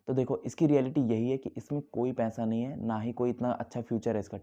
तो देखो इसकी रियलिटी यही है कि इसमें कोई पैसा नहीं है, ना ही कोई इतना अच्छा फ्यूचर है इसका।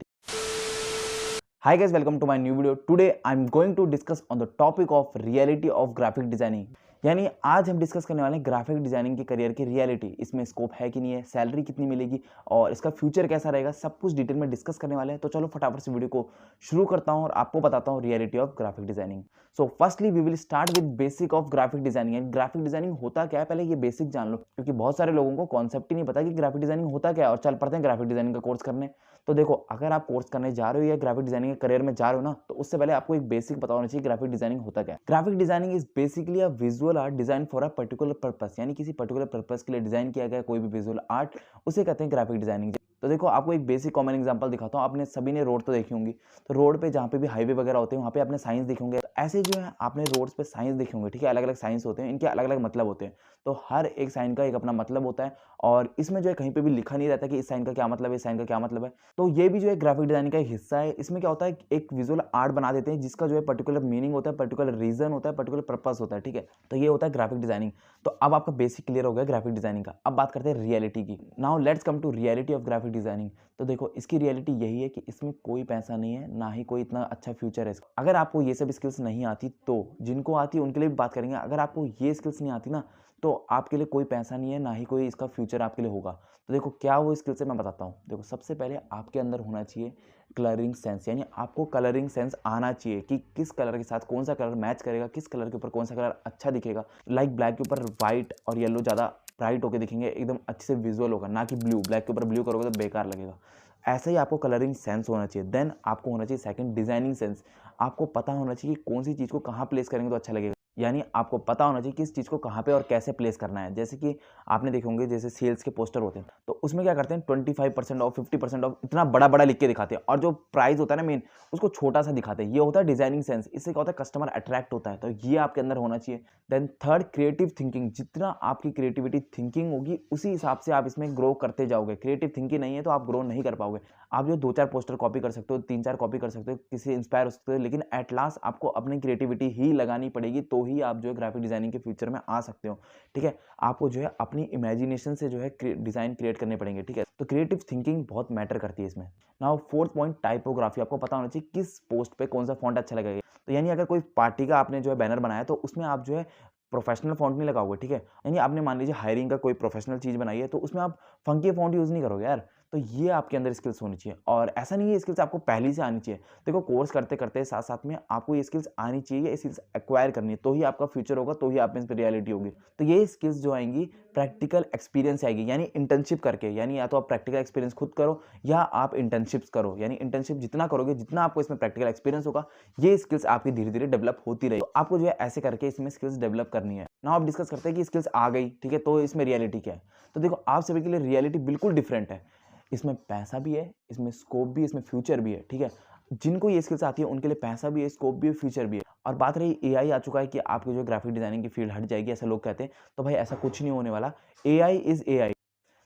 Hi guys, welcome to my new video. Today I'm going to discuss on the topic of reality of graphic designing. यानी आज हम डिस्कस करने वाले हैं ग्राफिक डिजाइनिंग के करियर की रियलिटी, इसमें स्कोप है कि नहीं है, सैलरी कितनी मिलेगी और इसका फ्यूचर कैसा रहेगा, सब कुछ डिटेल में डिस्कस करने वाले हैं। तो चलो फटाफट से वीडियो को शुरू करता हूं और आपको बताता हूं reality of graphic designing. So firstly we will start with basic of graphic designing. And graphic designing होता क्या है, पहले ये बेसिक जान लो, क्योंकि बहुत सारे लोगों को कॉन्सेप्ट ही नहीं पता कि ग्राफिक डिजाइनिंग होता क्या है और चल पड़ते हैं ग्राफिक डिजाइनिंग का कोर्स करने। तो देखो, अगर आप कोर्स करने जा रहे हो या ग्राफिक डिजाइनिंग के करियर में जा रहे हो ना, तो उससे पहले आपको एक बेसिक पता होना चाहिए ग्राफिक डिजाइनिंग होता क्या है। Graphic designing is basically a visual art design for a particular purpose, यानी किसी पर्टिकुलर पर्पस के लिए डिजाइन किया गया कोई भी विजुअल आर्ट, उसे कहते हैं ग्राफिक डिजाइनिंग। तो देखो, आपको एक बेसिक कॉमन एग्जांपल दिखाता हूँ। आपने सभी ने रोड तो देखी होंगी, तो रोड पे जहाँ पे भी हाईवे वगैरह होते हैं वहाँ पे आपने साइंस देखे होंगे। तो ऐसे जो है आपने रोड्स पे साइंस देखे होंगे, ठीक है। अलग अलग साइंस होते हैं, इनके अलग अलग मतलब होते हैं। तो हर एक साइन का एक अपना मतलब होता है और इसमें जो है कहीं पे भी लिखा नहीं रहता कि इस साइन का क्या मतलब है, इस साइन का क्या मतलब है। तो ये भी जो है ग्राफिक डिजाइनिंग का एक हिस्सा है। इसमें क्या होता है, एक विजुअल आर्ट बना देते हैं जिसका जो है पर्टिकुलर मीनिंग होता है, पर्टिकुलर रीजन होता है, पर्टिकुलर पर्पस होता है, ठीक है। तो ये होता है ग्राफिक डिजाइनिंग। तो अब आपका बेसिक क्लियर हो गया ग्राफिक डिजाइनिंग का। अब बात करते हैं रियलिटी की। Now let's come to reality of graphic designing. तो देखो, इसकी रियलिटी यही है कि इसमें कोई पैसा नहीं है, ना ही कोई इतना अच्छा फ्यूचर है इसका। अगर आपको ये सब स्किल्स नहीं आती, तो जिनको आती है उनके लिए भी बात करेंगे। अगर आपको ये स्किल्स नहीं आती ना, तो आपके लिए कोई पैसा नहीं है, ना ही कोई इसका फ्यूचर आपके लिए होगा। तो देखो, क्या वो स्किल्स है मैं बताता हूँ। देखो, सबसे पहले आपके अंदर होना चाहिए कलरिंग सेंस, यानी आपको कलरिंग सेंस आना चाहिए कि किस कलर के साथ कौन सा कलर मैच करेगा, किस कलर के ऊपर कौन सा कलर अच्छा दिखेगा। लाइक ब्लैक के ऊपर व्हाइट और येलो ज़्यादा ब्राइट होकर दिखेंगे, एकदम अच्छे से विजुअल होगा, ना कि ब्लू। ब्लैक के ऊपर ब्लू करोगे तो बेकार लगेगा। ऐसे ही आपको कलरिंग सेंस होना चाहिए। देन आपको होना चाहिए सेकंड डिजाइनिंग सेंस। आपको पता होना चाहिए कि कौन सी चीज़ को कहाँ प्लेस करेंगे तो अच्छा लगेगा, यानी आपको पता होना चाहिए कि इस चीज़ को कहाँ पे और कैसे प्लेस करना है। जैसे कि आपने देखे होंगे, जैसे सेल्स के पोस्टर होते हैं, तो उसमें क्या करते हैं 25% ऑफ, 50% ऑफ, इतना बड़ा बड़ा लिख के दिखाते हैं और जो प्राइस होता है ना मेन, उसको छोटा सा दिखाते हैं। ये होता है डिजाइनिंग सेंस। इससे क्या होता है, कस्टमर अट्रैक्ट होता है। तो ये आपके अंदर होना चाहिए। Then third, creative thinking. जितना आपकी क्रिएटिविटी थिंकिंग होगी, उसी हिसाब से आप इसमें ग्रो करते जाओगे। क्रिएटिव थिंकिंग नहीं है तो आप ग्रो नहीं कर पाओगे। आप जो 2-4 पोस्टर कॉपी कर सकते हो, 3-4 कॉपी कर सकते हो, किसी इंस्पायर हो सकते हो, लेकिन एट लास्ट आपको अपनी क्रिएटिविटी ही लगानी पड़ेगी, तो ही आप जो है ग्राफिक डिजाइनिंग के फ्यूचर में आ सकते हो, ठीक है। आपको जो है अपनी इमेजिनेशन से जो है डिजाइन क्रिएट करने पड़ेंगे, ठीक है। तो क्रिएटिव थिंकिंग बहुत मैटर करती है इसमें। Now fourth point, typography. आपको पता होना चाहिए किस पोस्ट पे कौन सा फॉन्ट अच्छा लगेगा। तो यानी अगर कोई पार्टी का आपने जो है बैनर बनाया, तो उसमें आप जो है प्रोफेशनल फॉन्ट नहीं लगाओगे, ठीक है। यानी आपने मान लीजिए हायरिंग का कोई प्रोफेशनल चीज़ बनाई है, तो उसमें आप फंकी फॉन्ट यूज़ नहीं करोगे यार। तो ये आपके अंदर स्किल्स होनी चाहिए और ऐसा नहीं है स्किल्स आपको पहले से आनी चाहिए। देखो, कोर्स करते करते साथ साथ में आपको ये स्किल्स आनी चाहिए, ये स्किल्स एक्वायर करनी है, तो ही आपका फ्यूचर होगा, तो ही आप में इस पर रियलिटी होगी। तो ये स्किल्स जो आएंगी प्रैक्टिकल एक्सपीरियंस आएगी, यानी इंटर्नशिप करके। यानी या तो आप प्रैक्टिकल एक्सपीरियंस खुद करो या आप इंटर्नशिप्स करो। यानी इंटर्नशिप जितना करोगे, जितना आपको इसमें प्रैक्टिकल एक्सपीरियंस होगा, ये स्किल्स आपकी धीरे धीरे डेवलप होती रहेगी। तो आपको जो है ऐसे करके इसमें स्किल्स डेवलप करनी है। नाउ आप डिस्कस करते हैं कि स्किल्स आ गई, ठीक है, तो इसमें रियलिटी क्या है। तो देखो, आप सभी के लिए रियलिटी बिल्कुल डिफरेंट है। इसमें पैसा भी है, इसमें स्कोप भी, इसमें फ्यूचर भी है, ठीक है। जिनको ये स्किल्स आती है उनके लिए पैसा भी है, स्कोप भी है, फ्यूचर भी है। और बात रही एआई आ चुका है कि आपकी जो ग्राफिक डिजाइनिंग की फील्ड हट जाएगी, ऐसा लोग कहते हैं। तो भाई ऐसा कुछ नहीं होने वाला। AI is AI.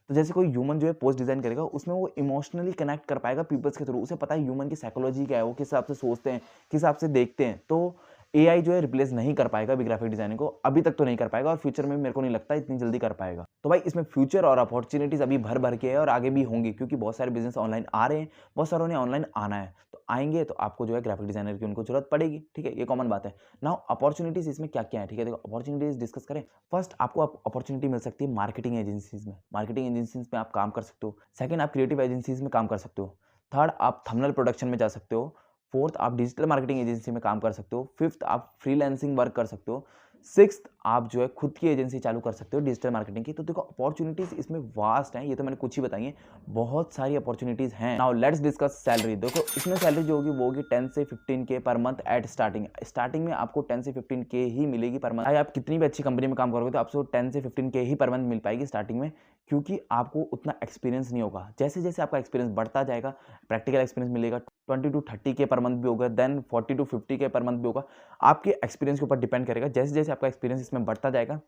तो जैसे कोई ह्यूमन जो है पोस्ट डिजाइन करेगा, उसमें वो इमोशनली कनेक्ट कर पाएगा पीपल्स के थ्रू। उसे पता है ह्यूमन की साइकोलॉजी क्या है, वो किस हिसाब से सोचते हैं, किस हिसाब से देखते हैं। तो एआई जो है रिप्लेस नहीं कर पाएगा अभी ग्राफिक डिजाइनिंग को, अभी तक तो नहीं कर पाएगा और फ्यूचर में भी मेरे को नहीं लगता इतनी जल्दी कर पाएगा। तो भाई इसमें फ्यूचर और अपॉर्चुनिटीज अभी भर भर के है और आगे भी होंगी, क्योंकि बहुत सारे बिजनेस ऑनलाइन आ रहे हैं, बहुत सारों ने ऑनलाइन आना है। तो आएंगे तो आपको जो है ग्राफिक डिजाइनर की उनको जरूरत पड़ेगी, ठीक है, ये कॉमन बात है। नाउ अपॉर्चुनिटीज इसमें क्या क्या है, ठीक है। देखो, अपॉर्चुनिटीज डिस्कस करें। फर्स्ट, आपको अपॉर्चुनिटी मिल सकती है मार्केटिंग एजेंसीज में। मार्केटिंग एजेंसीज में आप काम कर सकते हो। सेकंड, आप क्रिएटिव एजेंसीज में काम कर सकते हो। थर्ड, आप थंबनेल प्रोडक्शन में जा सकते हो। फोर्थ, आप डिजिटल मार्केटिंग एजेंसी में काम कर सकते हो। फिफ्थ, आप फ्रीलांसिंग वर्क कर सकते हो। सिक्स्थ, आप जो है खुद की एजेंसी चालू कर सकते हो डिजिटल मार्केटिंग की। तो देखो, अपॉर्चुनिटीज इसमें वास्ट हैं, ये तो मैंने कुछ ही बताई है, बहुत सारी अपॉर्चुनिटीज हैं। Now let's discuss salary. देखो, इसमें सैलरी जो होगी वो होगी 10 से 15 के per month eight starting. Starting में आपको 10 से 15 के ही मिलेगी पर मंथ। आप कितनी भी अच्छी कंपनी में काम करोगे तो आपको 10 से 15 के ही पर मंथ मिल पाएगी स्टार्टिंग में, क्योंकि आपको उतना एक्सपीरियंस नहीं होगा। जैसे जैसे आपका एक्सपीरियंस बढ़ता जाएगा, प्रैक्टिकल एक्सपीरियंस मिलेगा, 20 टू 30 के पर मंथ भी होगा, देन 40 टू 50 के पर मंथ भी होगा। आपके एक्सपीरियंस के ऊपर डिपेंड करेगा। जैसे जैसे आपका एक्सपीरियंस इसमें बढ़ता जाएगा,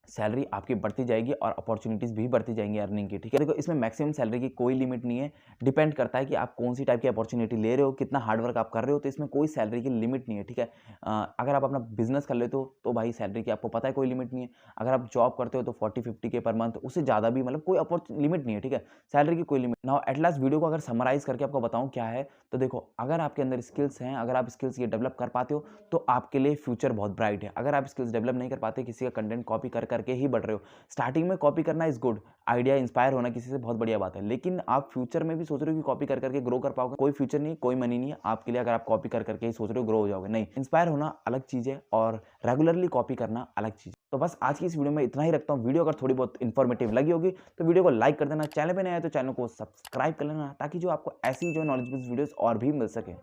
सैलरी आपकी बढ़ती जाएगी और अपॉर्चुनिटीज़ भी बढ़ती जाएंगी अर्निंग की, ठीक है। देखो इसमें मैक्सिमम सैलरी की कोई लिमिट नहीं है, डिपेंड करता है कि आप कौन सी टाइप की अपॉर्चुनिटी ले रहे हो, कितना हार्ड वर्क आप कर रहे हो, तो इसमें कोई सैलरी की लिमिट नहीं है, ठीक है। अगर आप अपना बिजनेस कर लेते हो तो भाई सैलरी की आपको पता है कोई लिमिट नहीं है। अगर आप जॉब करते हो तो 40-50 के पर मंथ, उससे ज़्यादा भी मतलब कोई लिमिट नहीं है, ठीक है। सैलरी की कोई limit. Now at last video को अगर समराइज करके आपको बताऊँ क्या है, तो देखो अगर आपके अंदर स्किल्स हैं, अगर आप स्किल्स ये डेवलप कर पाते हो तो आपके लिए फ्यूचर बहुत ब्राइट है। अगर आप स्किल्स डेवलप नहीं कर पाते, किसी का कंटेंट कॉपी कर करके ही बढ़ रहे हो, स्टार्टिंग में कॉपी करना इज़ गुड, आइडिया इंस्पायर होना किसी से बहुत बढ़िया बात है, लेकिन आप फ्यूचर में भी सोच रहे हो कि कॉपी कर करके ग्रो कर पाओगे, कोई फ्यूचर नहीं, कोई मनी नहीं है आपके लिए अगर आप कॉपी कर करके ही सोच रहे हो ग्रो हो जाओगे। नहीं, इंस्पायर होना अलग चीज़ है और रेगुलरली कॉपी करना अलग चीज़ है। तो बस आज की इस वीडियो में इतना ही रखता हूँ। वीडियो अगर थोड़ी बहुत इन्फॉर्मेटिव लगी होगी तो वीडियो को लाइक कर देना, चैनल पे नया है तो चैनल को सब्सक्राइब कर लेना, ताकि जो आपको ऐसी जो नॉलेजेबल वीडियोस और भी मिल सके।